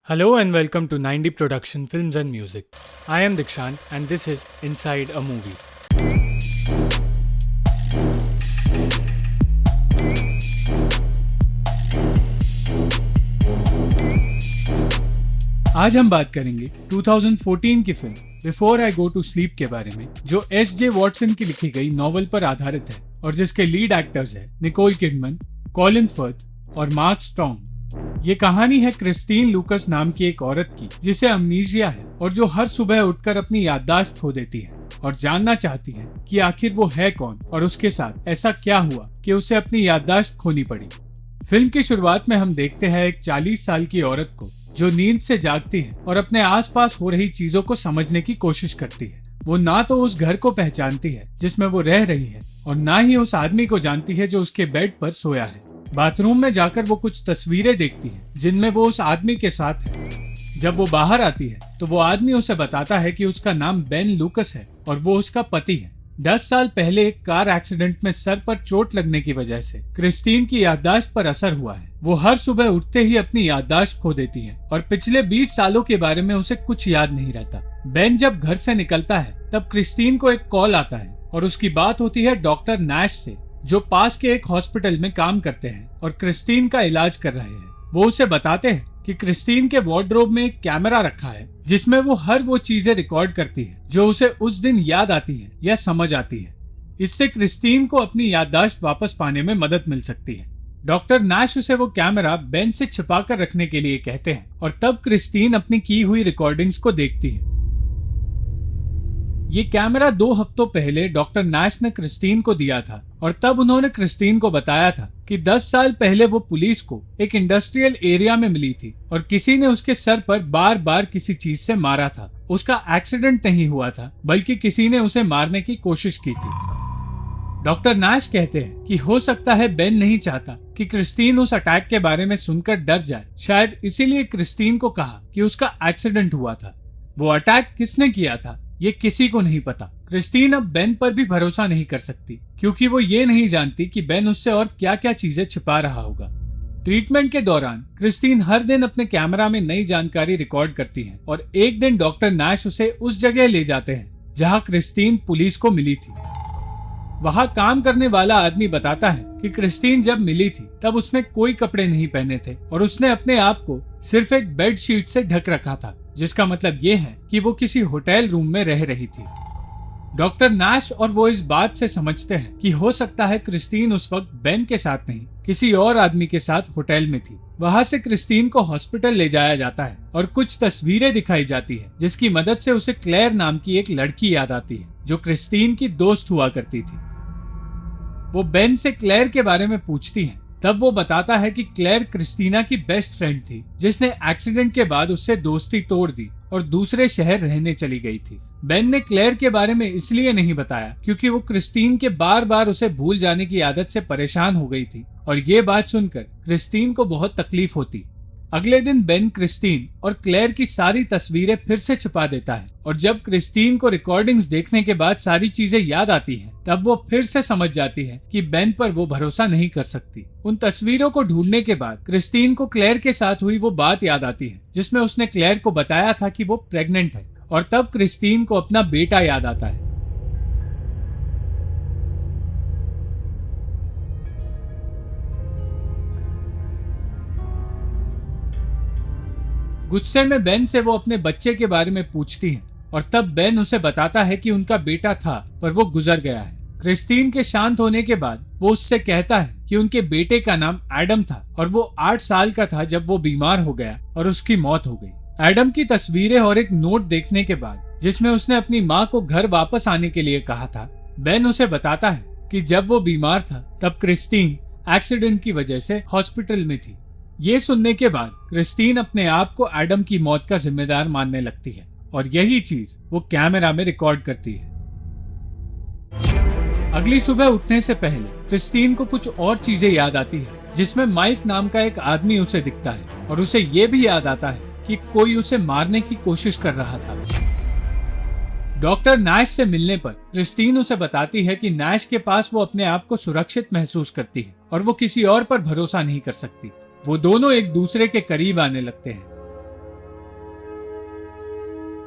Hello and welcome to 90 Production Films and Music. I am Dikshant and this is Inside a Movie. आज हम बात करेंगे 2014 की film before I go to sleep के बारे में, जो एस.जे. वॉटसन की लिखी गई नॉवल पर आधारित है और जिसके लीड एक्टर्स हैं निकोल किडमन, कॉलिन फर्थ और मार्क स्ट्रॉन्ग। ये कहानी है क्रिस्टीन लूकस नाम की एक औरत की जिसे अमनीशिया है और जो हर सुबह उठकर अपनी याददाश्त खो देती है और जानना चाहती है कि आखिर वो है कौन और उसके साथ ऐसा क्या हुआ कि उसे अपनी याददाश्त खोनी पड़ी। फिल्म की शुरुआत में हम देखते हैं एक 40 साल की औरत को जो नींद से जागती है और अपने आसपास हो रही चीजों को समझने की कोशिश करती है। वो ना तो उस घर को पहचानती है जिसमें वो रह रही है और ना ही उस आदमी को जानती है जो उसके बेड पर सोया है। बाथरूम में जाकर वो कुछ तस्वीरें देखती है जिनमें वो उस आदमी के साथ है। जब वो बाहर आती है तो वो आदमी उसे बताता है कि उसका नाम बेन लूकस है और वो उसका पति है। 10 साल पहले एक कार एक्सीडेंट में सर पर चोट लगने की वजह से क्रिस्टीन की याददाश्त पर असर हुआ है। वो हर सुबह उठते ही अपनी याददाश्त खो देती है और पिछले 20 सालों के बारे में उसे कुछ याद नहीं रहता। बेन जब घर से निकलता है तब क्रिस्टीन को एक कॉल आता है और उसकी बात होती है डॉक्टर नैश से, जो पास के एक हॉस्पिटल में काम करते हैं और क्रिस्टीन का इलाज कर रहे हैं। वो उसे बताते हैं कि क्रिस्टीन के वार्डरोब में एक कैमरा रखा है जिसमें वो हर वो चीजें रिकॉर्ड करती है जो उसे उस दिन याद आती है या समझ आती है। इससे क्रिस्टीन को अपनी याददाश्त वापस पाने में मदद मिल सकती है। डॉक्टर नैश उसे वो कैमरा बेन से छिपा कर रखने के लिए कहते हैं और तब क्रिस्टीन अपनी की हुई रिकॉर्डिंग्स को देखती है। ये कैमरा 2 हफ्तों पहले डॉक्टर नैश ने क्रिस्टीन को दिया था और तब उन्होंने क्रिस्टीन को बताया था कि 10 साल पहले वो पुलिस को एक इंडस्ट्रियल एरिया में मिली थी और किसी ने उसके सर पर बार बार किसी चीज से मारा था। उसका एक्सीडेंट नहीं हुआ था बल्कि किसी ने उसे मारने की कोशिश की थी। डॉक्टर नैश कहते हैं कि हो सकता है बेन नहीं चाहता कि क्रिस्टीन उस अटैक के बारे में सुनकर डर जाए। शायद इसीलिए क्रिस्टीन को कहा कि उसका एक्सीडेंट हुआ था। वो अटैक किसने किया था ये किसी को नहीं पता। क्रिस्टीन अब बेन पर भी भरोसा नहीं कर सकती क्योंकि वो ये नहीं जानती कि बेन उससे और क्या क्या चीजें छिपा रहा होगा। ट्रीटमेंट के दौरान क्रिस्टीन हर दिन अपने कैमरा में नई जानकारी रिकॉर्ड करती है और एक दिन डॉक्टर नैश उसे उस जगह ले जाते हैं जहां क्रिस्टीन पुलिस को मिली थी। वहां काम करने वाला आदमी बताता है कि क्रिस्टीन जब मिली थी तब उसने कोई कपड़े नहीं पहने थे और उसने अपने आप को सिर्फ एक बेड शीट से ढक रखा था, जिसका मतलब ये है कि वो किसी होटल रूम में रह रही थी। डॉक्टर नैश और वो इस बात से समझते हैं कि हो सकता है क्रिस्टीन उस वक्त बेन के साथ नहीं किसी और आदमी के साथ होटल में थी। वहां से क्रिस्टीन को हॉस्पिटल ले जाया जाता है और कुछ तस्वीरें दिखाई जाती है जिसकी मदद से उसे क्लेयर नाम की एक लड़की याद आती है जो क्रिस्टीन की दोस्त हुआ करती थी। वो बेन से क्लेयर के बारे में पूछती है। तब वो बताता है कि क्लेयर क्रिस्टीना की बेस्ट फ्रेंड थी जिसने एक्सीडेंट के बाद उससे दोस्ती तोड़ दी और दूसरे शहर रहने चली गई थी। बेन ने क्लेयर के बारे में इसलिए नहीं बताया क्योंकि वो क्रिस्टीन के बार बार उसे भूल जाने की आदत से परेशान हो गई थी और ये बात सुनकर क्रिस्टीन को बहुत तकलीफ होती। अगले दिन बेन क्रिस्टीन और क्लेयर की सारी तस्वीरें फिर से छिपा देता है और जब क्रिस्टीन को रिकॉर्डिंग्स देखने के बाद सारी चीजें याद आती हैं, तब वो फिर से समझ जाती है कि बेन पर वो भरोसा नहीं कर सकती। उन तस्वीरों को ढूंढने के बाद क्रिस्टीन को क्लेयर के साथ हुई वो बात याद आती है जिसमें उसने क्लेयर को बताया था कि वो प्रेग्नेंट है और तब क्रिस्टीन को अपना बेटा याद आता है। गुस्से में बेन से वो अपने बच्चे के बारे में पूछती है और तब बेन उसे बताता है कि उनका बेटा था पर वो गुजर गया है। क्रिस्टीन के शांत होने के बाद वो उससे कहता है कि उनके बेटे का नाम एडम था और वो 8 साल का था जब वो बीमार हो गया और उसकी मौत हो गई। एडम की तस्वीरें और एक नोट देखने के बाद जिसमें उसने अपनी माँ को घर वापस आने के लिए कहा था, बेन उसे बताता है कि जब वो बीमार था तब क्रिस्टीन एक्सीडेंट की वजह से हॉस्पिटल में थी। ये सुनने के बाद क्रिस्टीन अपने आप को एडम की मौत का जिम्मेदार मानने लगती है और यही चीज वो कैमरा में रिकॉर्ड करती है। अगली सुबह उठने से पहले क्रिस्टीन को कुछ और चीजें याद आती है जिसमें माइक नाम का एक आदमी उसे दिखता है और उसे ये भी याद आता है कि कोई उसे मारने की कोशिश कर रहा था। डॉक्टर नैश से मिलने पर क्रिस्टीन उसे बताती है कि नैश के पास वो अपने आप को सुरक्षित महसूस करती है और वो किसी और पर भरोसा नहीं कर सकती। वो दोनों एक दूसरे के करीब आने लगते हैं।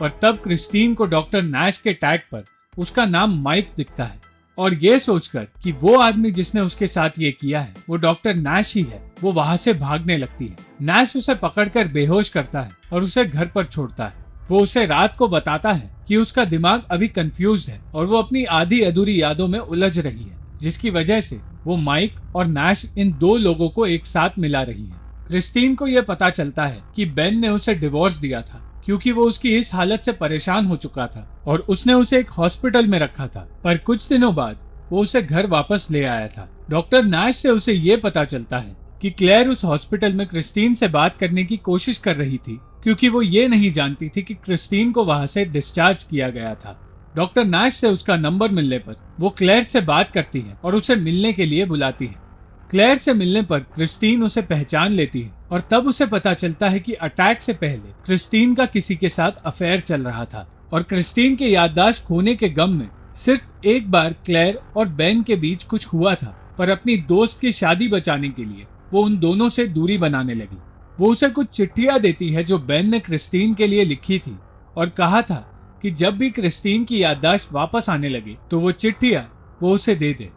पर तब क्रिस्टीन को डॉक्टर नैश के टैग पर उसका नाम माइक दिखता है और ये सोचकर कि वो आदमी जिसने उसके साथ ये किया है वो डॉक्टर नैश ही है, वो वहाँ से भागने लगती है। नैश उसे पकड़कर बेहोश करता है और उसे घर पर छोड़ता है। वो उसे रात को बताता है कि उसका दिमाग अभी कंफ्यूज्ड है और वो अपनी आधी अधूरी यादों में उलझ रही है, जिसकी वजह से वो माइक और नैश इन दो लोगों को एक साथ मिला रही है। क्रिस्टीन को यह पता चलता है कि बेन ने उसे डिवोर्स दिया था क्योंकि वो उसकी इस हालत से परेशान हो चुका था और उसने उसे एक हॉस्पिटल में रखा था, पर कुछ दिनों बाद वो उसे घर वापस ले आया था। डॉक्टर नैश से उसे ये पता चलता है कि क्लेयर उस हॉस्पिटल में क्रिस्टीन से बात करने की कोशिश कर रही थी क्योंकि वो ये नहीं जानती थी कि क्रिस्टीन को वहां से डिस्चार्ज किया गया था। डॉक्टर नैश से उसका नंबर मिलने पर वो क्लेयर से बात करती है और उसे मिलने के लिए बुलाती है। क्लेयर से मिलने पर क्रिस्टीन उसे पहचान लेती है और तब उसे पता चलता है कि अटैक से पहले क्रिस्टीन का किसी के साथ अफेयर चल रहा था और क्रिस्टीन के याददाश्त खोने के गम में सिर्फ एक बार क्लेयर और बेन के बीच कुछ हुआ था, पर अपनी दोस्त की शादी बचाने के लिए वो उन दोनों से दूरी बनाने लगी। वो उसे कुछ चिट्ठियां देती है जो बेन ने क्रिस्टीन के लिए लिखी थी और कहा था कि जब भी क्रिस्टीन की याददाश्त वापस आने लगे तो वो चिट्ठियां वो उसे दे दे।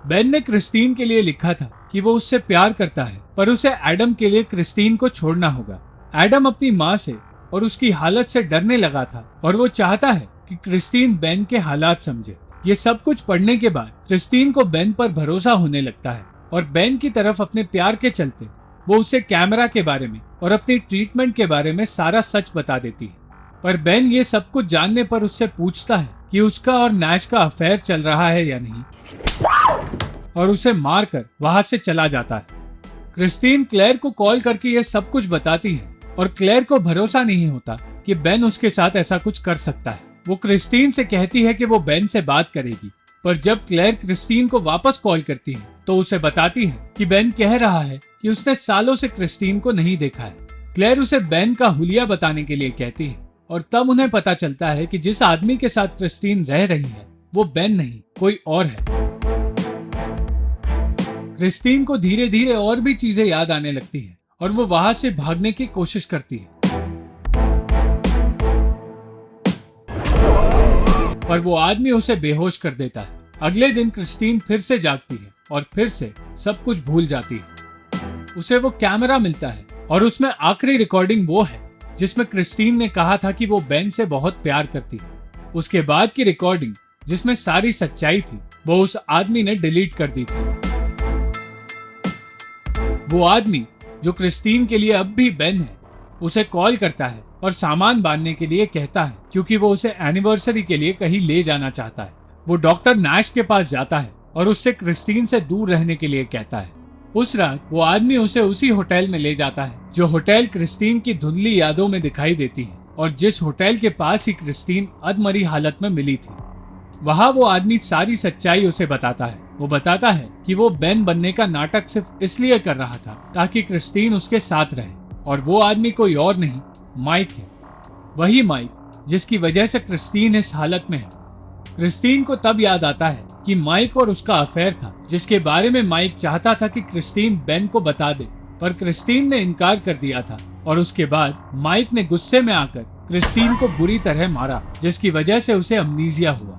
बेन ने क्रिस्टीन के लिए लिखा था कि वो उससे प्यार करता है, पर उसे एडम के लिए क्रिस्टीन को छोड़ना होगा। एडम अपनी माँ से और उसकी हालत से डरने लगा था और वो चाहता है कि क्रिस्टीन बेन के हालात समझे। ये सब कुछ पढ़ने के बाद क्रिस्टीन को बेन पर भरोसा होने लगता है और बेन की तरफ अपने प्यार के चलते वो उसे कैमरा के बारे में और अपनी ट्रीटमेंट के बारे में सारा सच बता देती है। पर बेन ये सब कुछ जानने पर उससे पूछता है कि उसका और नैश का अफेयर चल रहा है या नहीं और उसे मारकर वहां से चला जाता है। क्रिस्टीन क्लेयर को कॉल करके ये सब कुछ बताती है और क्लेयर को भरोसा नहीं होता कि बेन उसके साथ ऐसा कुछ कर सकता है। वो क्रिस्टीन से कहती है कि वो बेन से बात करेगी, पर जब क्लेयर क्रिस्टीन को वापस कॉल करती है तो उसे बताती है कि बेन कह रहा है कि उसने सालों से क्रिस्टीन को नहीं देखा है। क्लेयर उसे बेन का हुलिया बताने के लिए कहती है और तब उन्हें पता चलता है कि जिस आदमी के साथ क्रिस्टीन रह रही है वो बेन नहीं कोई और है। क्रिस्टीन को धीरे धीरे और भी चीजें याद आने लगती हैं और वो वहां से भागने की कोशिश करती है, पर वो आदमी उसे बेहोश कर देता है। अगले दिन क्रिस्टीन फिर से जागती है और फिर से सब कुछ भूल जाती है। उसे वो कैमरा मिलता है और उसमें आखिरी रिकॉर्डिंग वो है जिसमें क्रिस्टीन ने कहा था कि वो बेन से बहुत प्यार करती है। उसके बाद की रिकॉर्डिंग जिसमें सारी सच्चाई थी वो उस आदमी ने डिलीट कर दी थी। वो आदमी जो क्रिस्टीन के लिए अब भी बेन है उसे कॉल करता है और सामान बांधने के लिए कहता है क्योंकि वो उसे एनिवर्सरी के लिए कहीं ले जाना चाहता है। वो डॉक्टर नैश के पास जाता है और उससे क्रिस्टीन से दूर रहने के लिए कहता है। उस रात वो आदमी उसे उसी होटल में ले जाता है जो होटल क्रिस्टीन की धुंधली यादों में दिखाई देती है और जिस होटल के पास ही क्रिस्टीन अधमरी हालत में मिली थी। वहाँ वो आदमी सारी सच्चाई उसे बताता है। वो बताता है कि वो बेन बनने का नाटक सिर्फ इसलिए कर रहा था ताकि क्रिस्टीन उसके साथ रहे और वो आदमी कोई और नहीं माइक है, वही माइक जिसकी वजह से क्रिस्टीन इस हालत में है। क्रिस्टीन को तब याद आता है कि माइक और उसका अफेयर था जिसके बारे में माइक चाहता था कि क्रिस्टीन बेन को बता दे, पर क्रिस्टीन ने इनकार कर दिया था और उसके बाद माइक ने गुस्से में आकर क्रिस्टीन को बुरी तरह मारा जिसकी वजह से उसे अमनीजिया हुआ।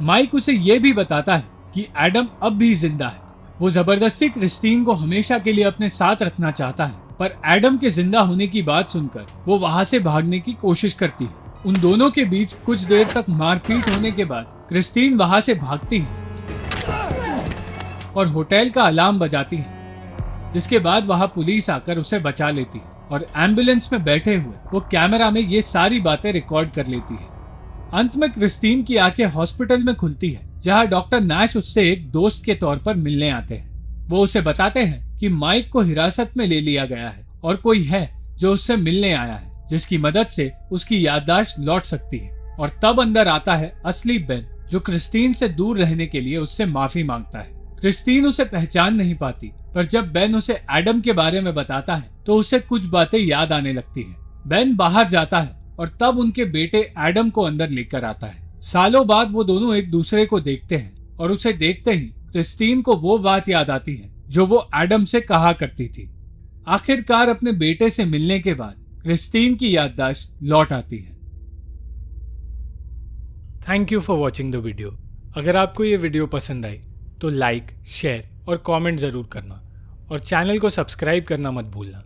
माइक उसे ये भी बताता है कि एडम अब भी जिंदा है। वो जबरदस्ती क्रिस्टीन को हमेशा के लिए अपने साथ रखना चाहता है, पर एडम के जिंदा होने की बात सुनकर वो वहां से भागने की कोशिश करती है। उन दोनों के बीच कुछ देर तक मारपीट होने के बाद क्रिस्टीन वहां से भागती है और होटल का अलार्म बजाती है, जिसके बाद वहां पुलिस आकर उसे बचा लेती है और एम्बुलेंस में बैठे हुए वो कैमरा में ये सारी बातें रिकॉर्ड कर लेती है। अंत में क्रिस्टीन की आंखें हॉस्पिटल में खुलती है जहां डॉक्टर नैश उससे एक दोस्त के तौर पर मिलने आते हैं। वो उसे बताते हैं कि माइक को हिरासत में ले लिया गया है और कोई है जो उससे मिलने आया है जिसकी मदद से उसकी याददाश्त लौट सकती है। और तब अंदर आता है असली बेन जो क्रिस्टीन से दूर रहने के लिए उससे माफी मांगता है। क्रिस्टीन उसे पहचान नहीं पाती, पर जब बेन उसे एडम के बारे में बताता है तो उसे कुछ बातें याद आने लगती है। बेन बाहर जाता है और तब उनके बेटे एडम को अंदर लेकर आता है। सालों बाद वो दोनों एक दूसरे को देखते हैं और उसे देखते ही क्रिस्टीन को वो बात याद आती है जो वो एडम से कहा करती थी। आखिरकार अपने बेटे से मिलने के बाद क्रिस्टीन की याददाश्त लौट आती है। Thank you for watching the video. अगर आपको ये वीडियो पसंद आई तो लाइक, शेयर और कमेंट ज़रूर करना और चैनल को सब्सक्राइब करना मत भूलना।